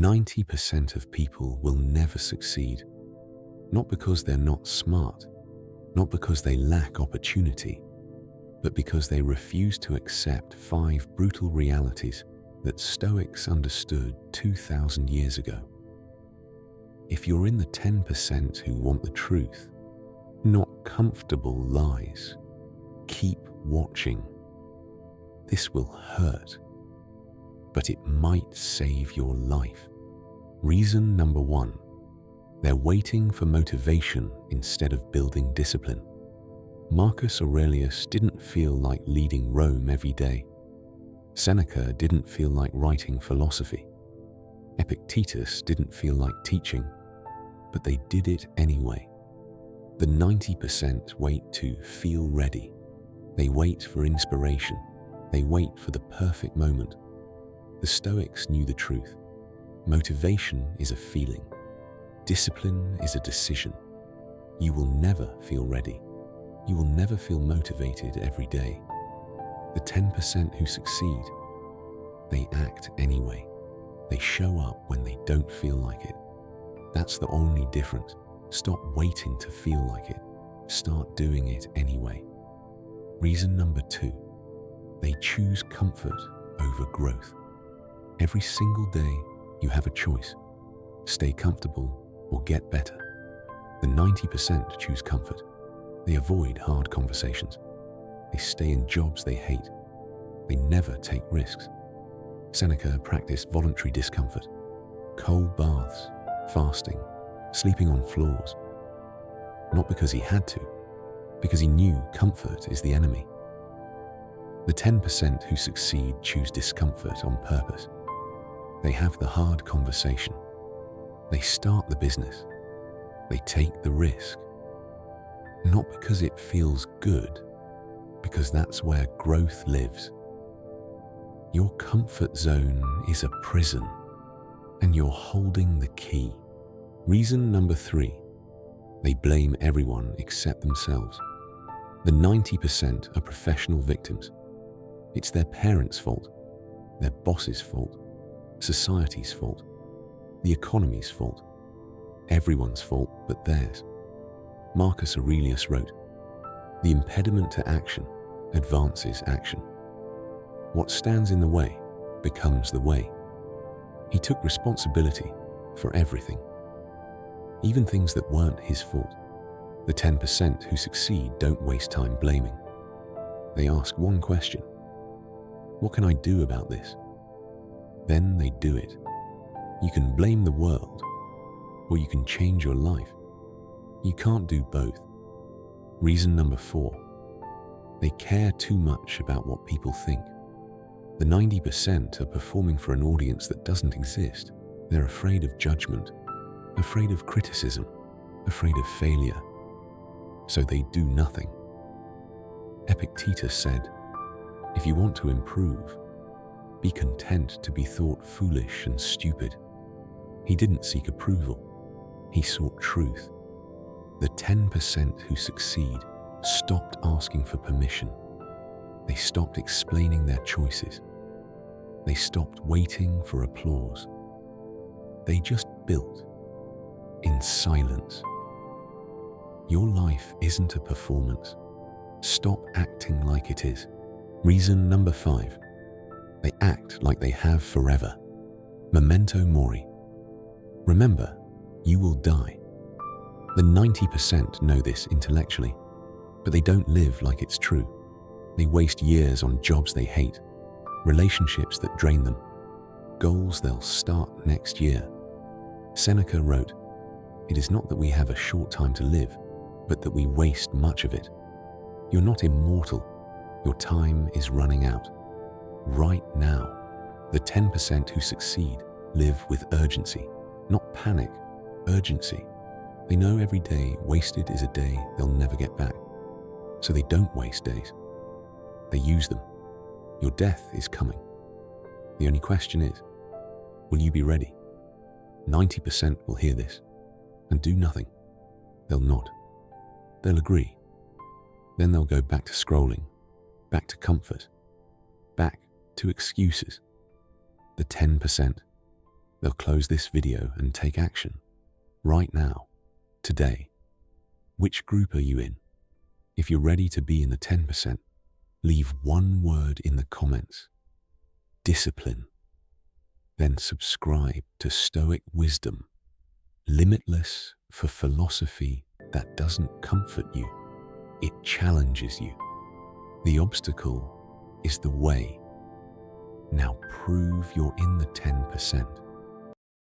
90% of people will never succeed, not because they're not smart, not because they lack opportunity, but because they refuse to accept 5 brutal realities that Stoics understood 2,000 years ago. If you're in the 10% who want the truth, not comfortable lies, keep watching. This will hurt, but it might save your life. Reason number 1, they're waiting for motivation instead of building discipline. Marcus Aurelius didn't feel like leading Rome every day. Seneca didn't feel like writing philosophy. Epictetus didn't feel like teaching, but they did it anyway. The 90% wait to feel ready. They wait for inspiration. They wait for the perfect moment. The Stoics knew the truth. Motivation is a feeling. Discipline is a decision. You will never feel ready. You will never feel motivated every day. The 10% who succeed, they act anyway. They show up when they don't feel like it. That's the only difference. Stop waiting to feel like it. Start doing it anyway. Reason number 2, they choose comfort over growth. Every single day, you have a choice. Stay comfortable or get better. The 90% choose comfort. They avoid hard conversations. They stay in jobs they hate. They never take risks. Seneca practiced voluntary discomfort, cold baths, fasting, sleeping on floors. Not because he had to, because he knew comfort is the enemy. The 10% who succeed choose discomfort on purpose. They have the hard conversation. They start the business. They take the risk. Not because it feels good, because that's where growth lives. Your comfort zone is a prison, and you're holding the key. Reason number 3, they blame everyone except themselves. The 90% are professional victims. It's their parents' fault, their boss's fault, society's fault, the economy's fault, everyone's fault but theirs. Marcus Aurelius wrote, "The impediment to action advances action. What stands in the way becomes the way." He took responsibility for everything, even things that weren't his fault. The 10% who succeed don't waste time blaming. They ask one question: what can I do about this? Then they do it. You can blame the world, or you can change your life. You can't do both. Reason number 4, they care too much about what people think. The 90% are performing for an audience that doesn't exist. They're afraid of judgment, afraid of criticism, afraid of failure. So they do nothing. Epictetus said, "If you want to improve, be content to be thought foolish and stupid." He didn't seek approval. He sought truth. The 10% who succeed stopped asking for permission. They stopped explaining their choices. They stopped waiting for applause. They just built in silence. Your life isn't a performance. Stop acting like it is. Reason number 5, they act like they have forever. Memento Mori. Remember, you will die. The 90% know this intellectually, but they don't live like it's true. They waste years on jobs they hate, relationships that drain them, goals they'll start next year. Seneca wrote, "It is not that we have a short time to live, but that we waste much of it." You're not immortal. Your time is running out. Right now, the 10% who succeed live with urgency, not panic, urgency. They know every day wasted is a day they'll never get back. So they don't waste days. They use them. Your death is coming. The only question is, will you be ready? 90% will hear this and do nothing. They'll nod. They'll agree. Then they'll go back to scrolling, back to comfort, back to excuses. The 10%, They'll close this video and take action. Right now. Today. Which group are you in? If you're ready to be in the 10%, leave one word in the comments. Discipline. Then subscribe to Stoic Wisdom. Limitless for philosophy that doesn't comfort you. It challenges you. The obstacle is the way. Now prove you're in the 10%.